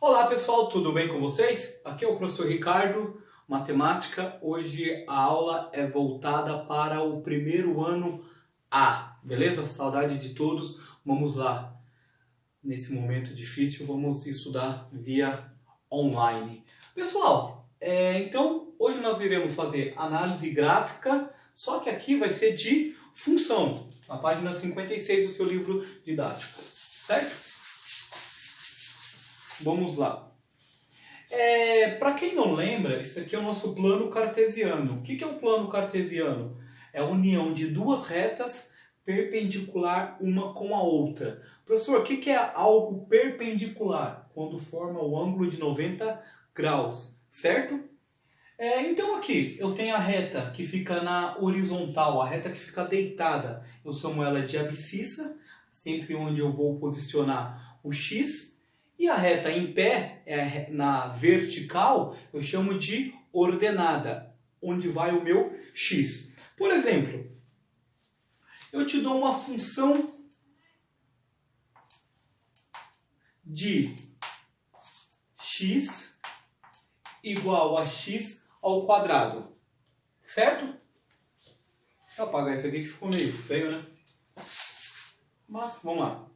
Olá pessoal, tudo bem com vocês? Aqui é o professor Ricardo, matemática. Hoje a aula é voltada para o primeiro ano A, beleza? Saudade de todos, vamos lá. Nesse momento difícil, vamos estudar via online. Pessoal, então hoje nós iremos fazer análise gráfica, só que aqui vai ser de função, na página 56 do seu livro didático, certo? Vamos lá. Para quem não lembra, isso aqui é o nosso plano cartesiano. O que é o plano cartesiano? É a união de duas retas perpendicular uma com a outra. Professor, o que é algo perpendicular? Quando forma o ângulo de 90 graus, certo? Então aqui eu tenho a reta que fica na horizontal, a reta que fica deitada. Eu chamo ela de abscissa, sempre onde eu vou posicionar o x. E a reta em pé, na vertical, eu chamo de ordenada, onde vai o meu x. Por exemplo, eu te dou uma função de x igual a x ao quadrado, certo? Deixa eu apagar isso aqui que ficou meio feio, né? Mas, vamos lá.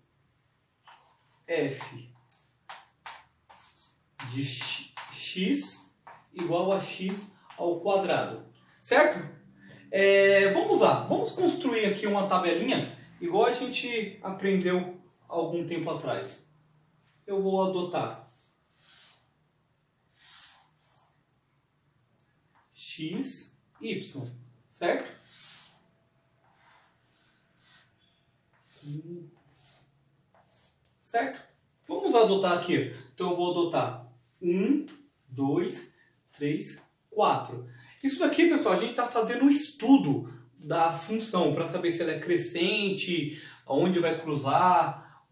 F de x igual a x ao quadrado, certo? Vamos lá, vamos construir aqui uma tabelinha igual a gente aprendeu algum tempo atrás. Eu vou adotar x, y, certo? Certo? Vamos adotar aqui. Então eu vou adotar 1, 2, 3, 4. Isso daqui, pessoal, a gente está fazendo um estudo da função para saber se ela é crescente, aonde vai cruzar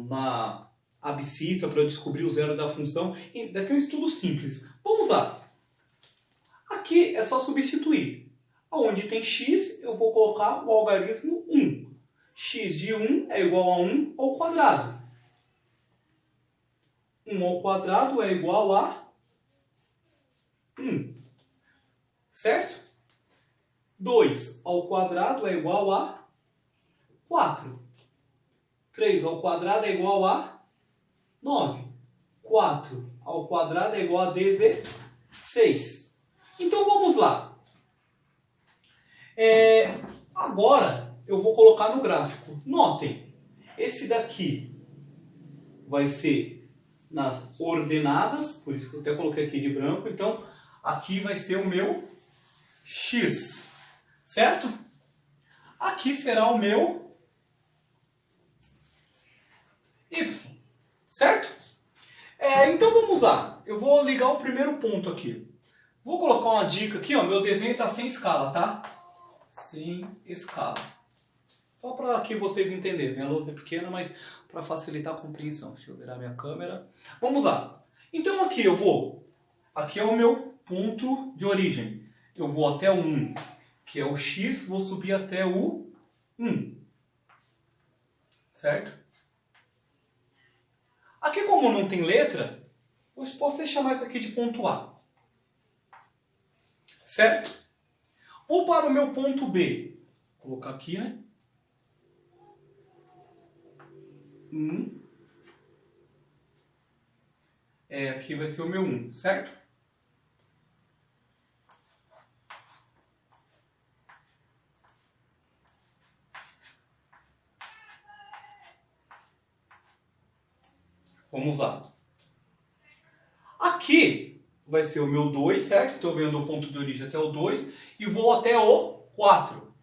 na abscissa para eu descobrir o zero da função. E daqui é um estudo simples. Vamos lá. Aqui é só substituir. Onde tem x, eu vou colocar o algarismo 1. X de 1 é igual a 1 ao quadrado. 1 ao quadrado é igual a 1. Certo? 2 ao quadrado é igual a 4. 3 ao quadrado é igual a 9. 4 ao quadrado é igual a 16. Então vamos lá. Agora eu vou colocar no gráfico. Notem, esse daqui vai ser nas ordenadas, por isso que eu até coloquei aqui de branco. Então, aqui vai ser o meu x, certo? Aqui será o meu y, certo? Então, vamos lá. Eu vou ligar o primeiro ponto aqui. Vou colocar uma dica aqui, ó. Meu desenho está sem escala, tá? Sem escala. Só para que vocês entenderem. Minha lousa é pequena, mas para facilitar a compreensão. Deixa eu virar minha câmera. Vamos lá. Então aqui eu vou. Aqui é o meu ponto de origem. Eu vou até o 1, que é o x. Vou subir até o 1. Certo? Aqui, como não tem letra, eu posso deixar mais aqui de ponto A. Certo? Vou para o meu ponto B. Vou colocar aqui, né? 1. Aqui vai ser o meu 1, certo? Vamos lá. Aqui vai ser o meu 2, certo? Estou vendo o ponto de origem até o 2 e vou até o 4.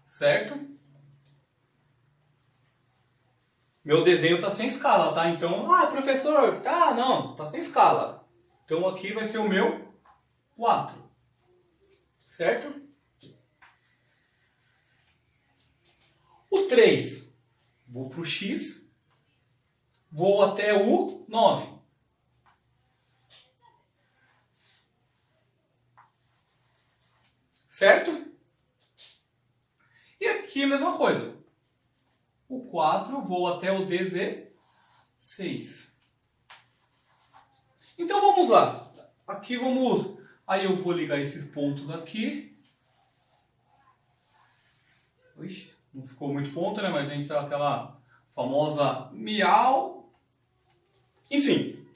Certo? Meu desenho está sem escala, tá? Então, professor, não, está sem escala. Então aqui vai ser o meu 4. Certo? O 3, vou para o x, vou até o 9. Certo? E aqui a mesma coisa. O 4 vou até o 16. 6. Então vamos lá. Aqui vamos... Aí eu vou ligar esses pontos aqui. Ixi, não ficou muito ponto, né? Mas a gente tá aquela famosa miau. Enfim.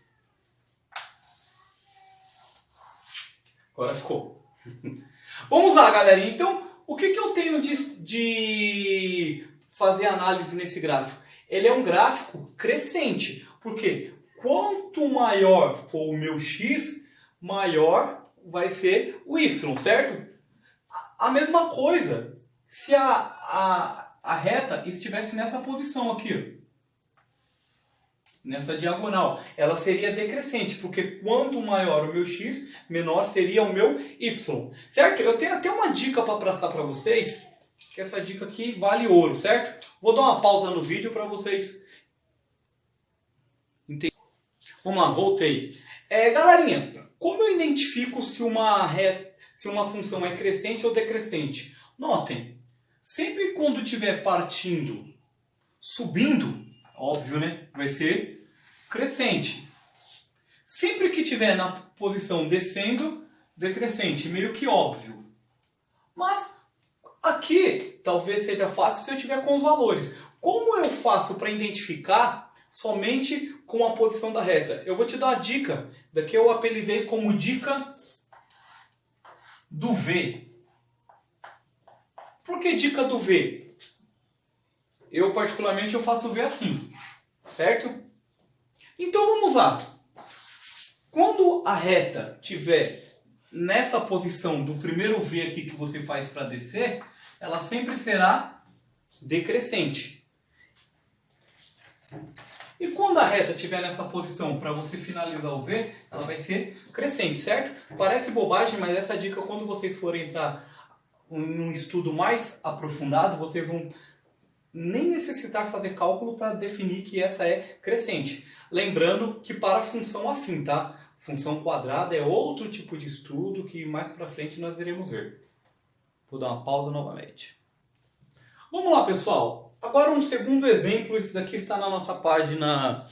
Agora ficou. Vamos lá, galerinha. Então, o que eu tenho de fazer análise nesse gráfico? Ele é um gráfico crescente. Por quê? Quanto maior for o meu x, maior vai ser o y, certo? A mesma coisa se a reta estivesse nessa posição aqui, ó, nessa diagonal. Ela seria decrescente, porque quanto maior o meu x, menor seria o meu y, certo? Eu tenho até uma dica para passar para vocês, que essa dica aqui vale ouro, certo? Vou dar uma pausa no vídeo para vocês entenderem. Vamos lá, voltei. Galerinha, como eu identifico se uma função é crescente ou decrescente? Notem, sempre quando estiver partindo, subindo, óbvio, né? Vai ser crescente. Sempre que estiver na posição descendo, decrescente, meio que óbvio. Mas aqui talvez seja fácil se eu tiver com os valores. Como eu faço para identificar somente com a posição da reta? Eu vou te dar a dica. Daqui eu apelidei como dica do V. Por que dica do V? Eu particularmente eu faço V assim, certo? Então vamos lá. Quando a reta tiver nessa posição do primeiro V aqui que você faz para descer, ela sempre será decrescente. E quando a reta estiver nessa posição para você finalizar o V, ela vai ser crescente, certo? Parece bobagem, mas essa dica, quando vocês forem entrar num estudo mais aprofundado, vocês vão nem necessitar fazer cálculo para definir que essa é crescente. Lembrando que para a função afim, tá? Função quadrada é outro tipo de estudo que mais para frente nós iremos ver. Vou dar uma pausa novamente. Vamos lá, pessoal. Agora um segundo exemplo, esse daqui está na nossa página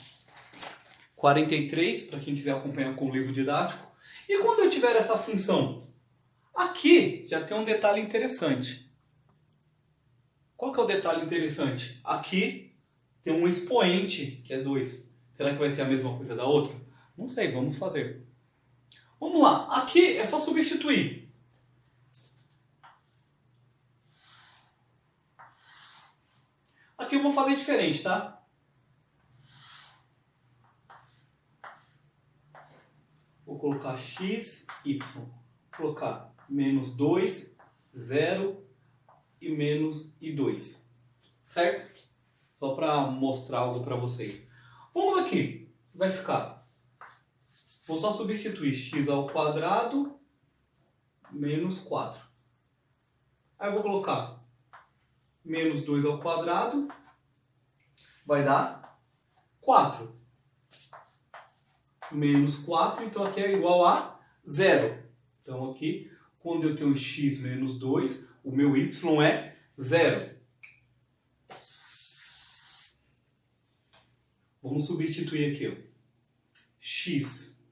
43, para quem quiser acompanhar com o livro didático. E quando eu tiver essa função? Aqui já tem um detalhe interessante. Qual que é o detalhe interessante? Aqui tem um expoente, que é 2. Será que vai ser a mesma coisa da outra? Não sei, vamos fazer. Vamos lá, aqui é só substituir. Aqui eu vou fazer diferente, tá? Vou colocar x, y. Vou colocar menos 2, 0 e menos e 2. Certo? Só para mostrar algo para vocês. Vamos aqui. Vai ficar. Vou só substituir x ao quadrado menos 4. Aí eu vou colocar menos 2 ao quadrado vai dar 4. Menos 4, então aqui é igual a 0. Então aqui, quando eu tenho x menos 2, o meu y é 0. Vamos substituir aqui, ó. X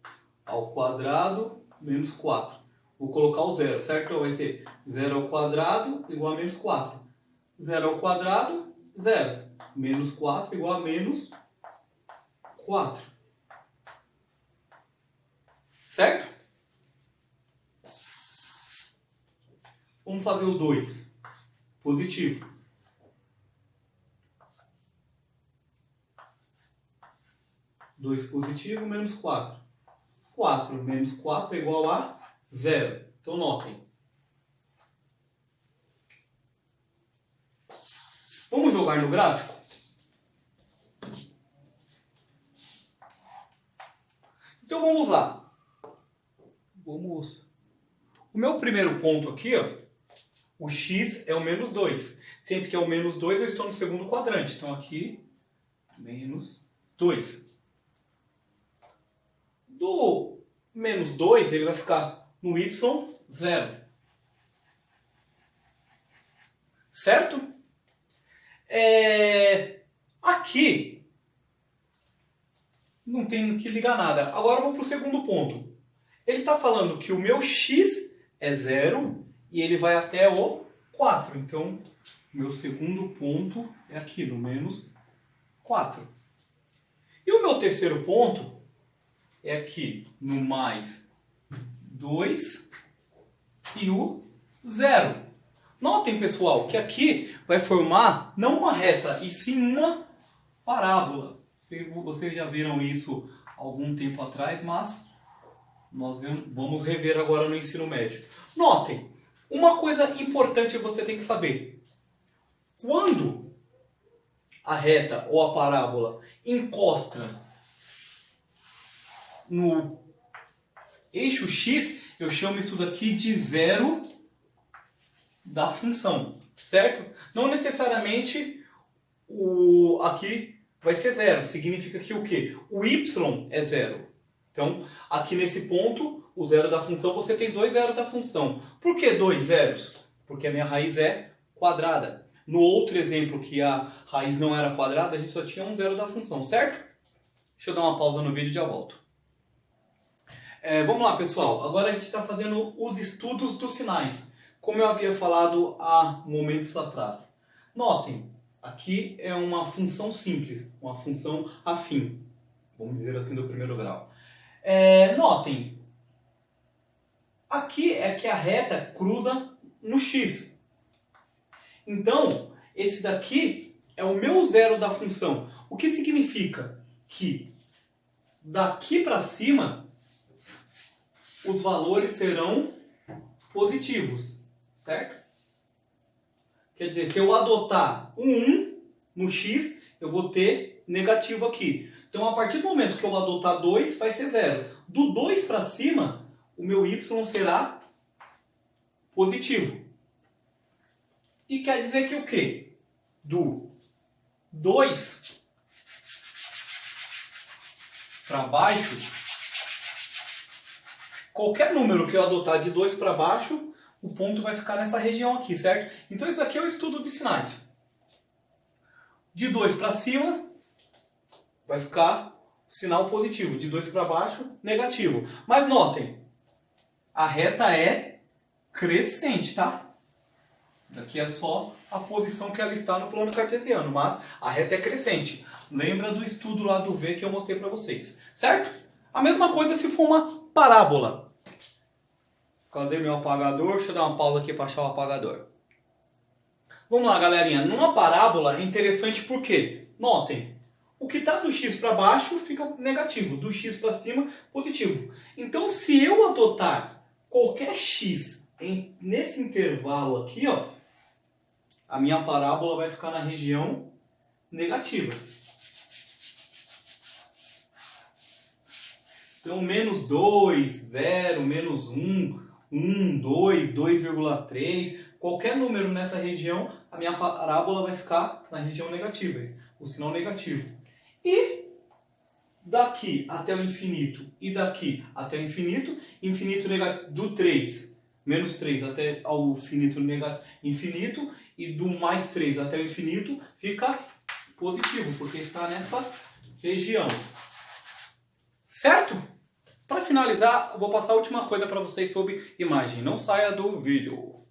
ao quadrado menos 4. Vou colocar o 0, certo? Então vai ser 0 ao quadrado igual a menos 4. 0 ao quadrado, 0. Menos 4 igual a menos 4. Certo? Vamos fazer o 2. Positivo. Dois positivo menos 4. 4 menos 4 é igual a 0. Então notem. Vamos jogar no gráfico? Então vamos lá. Vamos. O meu primeiro ponto aqui, ó, o x é o menos 2. Sempre que é o menos 2, eu estou no segundo quadrante. Então aqui, menos 2. Do menos 2, ele vai ficar no y, 0. Certo? Aqui, não tem que ligar nada. Agora vamos para o segundo ponto. Ele está falando que o meu x é 0 e ele vai até o 4. Então, meu segundo ponto é aqui, no menos 4. E o meu terceiro ponto é aqui, no mais 2 e o 0. Notem, pessoal, que aqui vai formar não uma reta, e sim uma parábola. Vocês já viram isso algum tempo atrás, mas nós vamos rever agora no ensino médio. Notem, uma coisa importante você tem que saber. Quando a reta ou a parábola encosta no eixo x, eu chamo isso daqui de zero da função, certo? Não necessariamente aqui vai ser zero, significa que o quê? O y é zero. Então, aqui nesse ponto, o zero da função, você tem dois zeros da função. Por que dois zeros? Porque a minha raiz é quadrada. No outro exemplo, que a raiz não era quadrada, a gente só tinha um zero da função, certo? Deixa eu dar uma pausa no vídeo e já volto. Vamos lá, pessoal. Agora a gente está fazendo os estudos dos sinais, como eu havia falado há momentos atrás. Notem, aqui é uma função simples, uma função afim, vamos dizer assim, do primeiro grau. Notem, aqui é que a reta cruza no x. Então, esse daqui é o meu zero da função. O que significa que daqui para cima os valores serão positivos, certo? Quer dizer, se eu adotar um 1 no x, eu vou ter negativo aqui. Então, a partir do momento que eu adotar 2, vai ser 0. Do 2 para cima, o meu y será positivo. E quer dizer que o quê? Do 2 para baixo, qualquer número que eu adotar de 2 para baixo, o ponto vai ficar nessa região aqui, certo? Então, isso aqui é o estudo de sinais. De 2 para cima, vai ficar sinal positivo. De 2 para baixo, negativo. Mas notem, a reta é crescente, tá? Aqui é só a posição que ela está no plano cartesiano, mas a reta é crescente. Lembra do estudo lá do V que eu mostrei para vocês, certo? A mesma coisa se for uma parábola. Cadê meu apagador? Deixa eu dar uma pausa aqui para achar o apagador. Vamos lá, galerinha. Numa parábola é interessante porque, notem, o que está do x para baixo fica negativo, do x para cima, positivo. Então, se eu adotar qualquer x nesse intervalo aqui, ó, a minha parábola vai ficar na região negativa. Então, menos 2, 0, menos 1, 1, 2, 2,3, qualquer número nessa região, a minha parábola vai ficar na região negativa, o sinal negativo. E daqui até o infinito e daqui até o infinito, infinito do 3, menos 3 até ao infinito e do mais 3 até o infinito fica positivo, porque está nessa região. Certo? Para finalizar, eu vou passar a última coisa para vocês sobre imagem. Não saia do vídeo.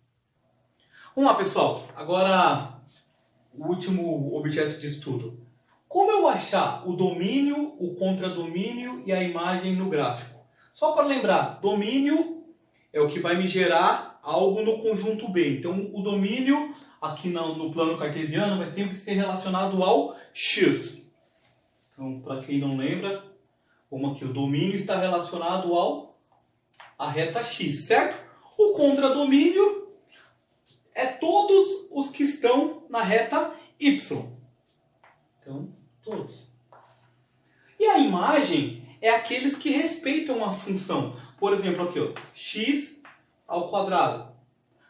Vamos lá, pessoal. Agora, o último objeto de estudo. Como eu achar o domínio, o contradomínio e a imagem no gráfico? Só para lembrar, domínio é o que vai me gerar algo no conjunto B. Então, o domínio aqui no plano cartesiano vai sempre ser relacionado ao x. Então, para quem não lembra, como aqui o domínio está relacionado à reta x, certo? O contradomínio é todos os que estão na reta y. Então, todos. E a imagem é aqueles que respeitam a função. Por exemplo, aqui, ó, x ao quadrado.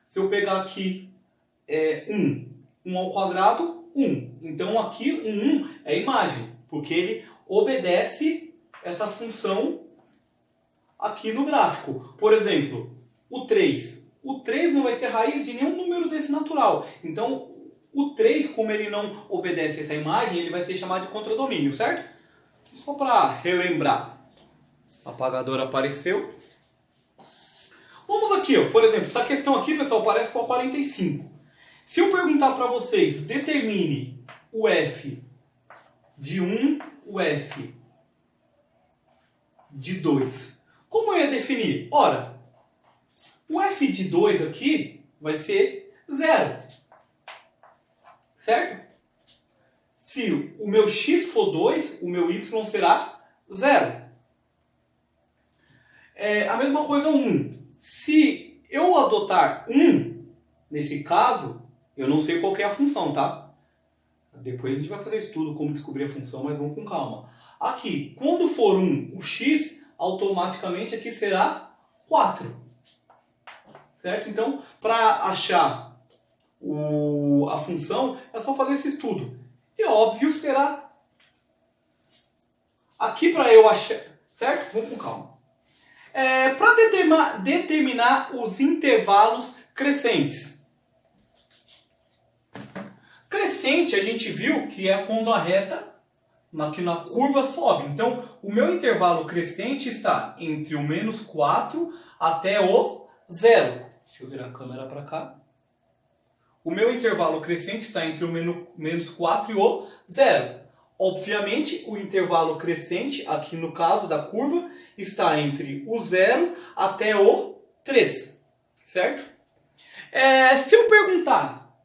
Se eu pegar aqui 1 ao quadrado, 1. Então, aqui, 1 é imagem, porque ele obedece essa função aqui no gráfico. Por exemplo, o 3. O 3 não vai ser raiz de nenhum número desse natural. Então, o 3, como ele não obedece essa imagem, ele vai ser chamado de contradomínio, certo? Só para relembrar. O apagador apareceu. Vamos aqui, ó. Por exemplo, essa questão aqui, pessoal, parece com a 45. Se eu perguntar para vocês, determine o f de 1, o f de 2. Como eu ia definir? Ora, o f de 2 aqui vai ser 0. Certo? Se o meu x for 2, o meu y será 0. A mesma coisa 1. Se eu adotar 1, nesse caso, eu não sei qual que é a função, tá? Depois a gente vai fazer estudo como descobrir a função, mas vamos com calma. Aqui, quando for 1, o x, automaticamente aqui será 4. Certo? Então, para achar a função, é só fazer esse estudo. E óbvio será aqui para eu achar, certo? Vamos com calma. Para determinar os intervalos crescentes. Crescente a gente viu que é quando a reta aqui na curva sobe. Então o meu intervalo crescente está entre o menos 4 até o 0. Deixa eu virar a câmera para cá. O meu intervalo crescente está entre o menos 4 e o 0. Obviamente, o intervalo crescente, aqui no caso da curva, está entre o 0 até o 3. Certo? Se eu perguntar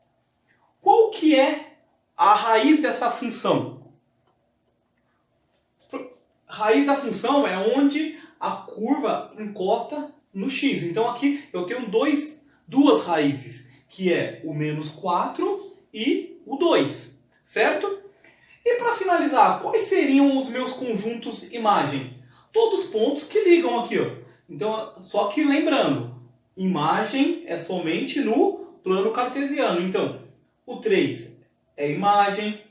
qual que é a raiz dessa função? A raiz da função é onde a curva encosta no x. Então aqui eu tenho duas raízes, que é o menos 4 e o 2, certo? E para finalizar, quais seriam os meus conjuntos imagem? Todos os pontos que ligam aqui, ó. Então, só que lembrando, imagem é somente no plano cartesiano. Então, o 3 é imagem,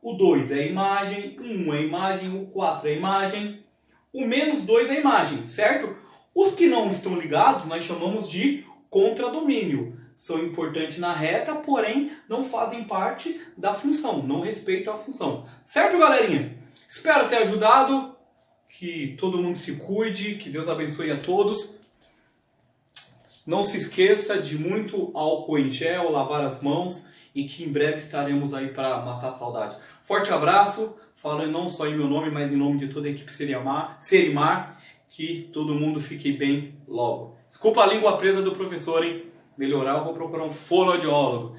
o 2 é imagem, o 1 é imagem, o 4 é imagem, o menos 2 é imagem, certo? Os que não estão ligados nós chamamos de contradomínio. São importantes na reta, porém não fazem parte da função, não respeitam a função. Certo, galerinha? Espero ter ajudado, que todo mundo se cuide, que Deus abençoe a todos. Não se esqueça de muito álcool em gel, lavar as mãos e que em breve estaremos aí para matar a saudade. Forte abraço, falando não só em meu nome, mas em nome de toda a equipe Serimar, que todo mundo fique bem logo. Desculpa a língua presa do professor, hein? Melhorar, eu vou procurar um fonoaudiólogo.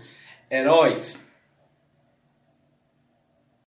Heróis!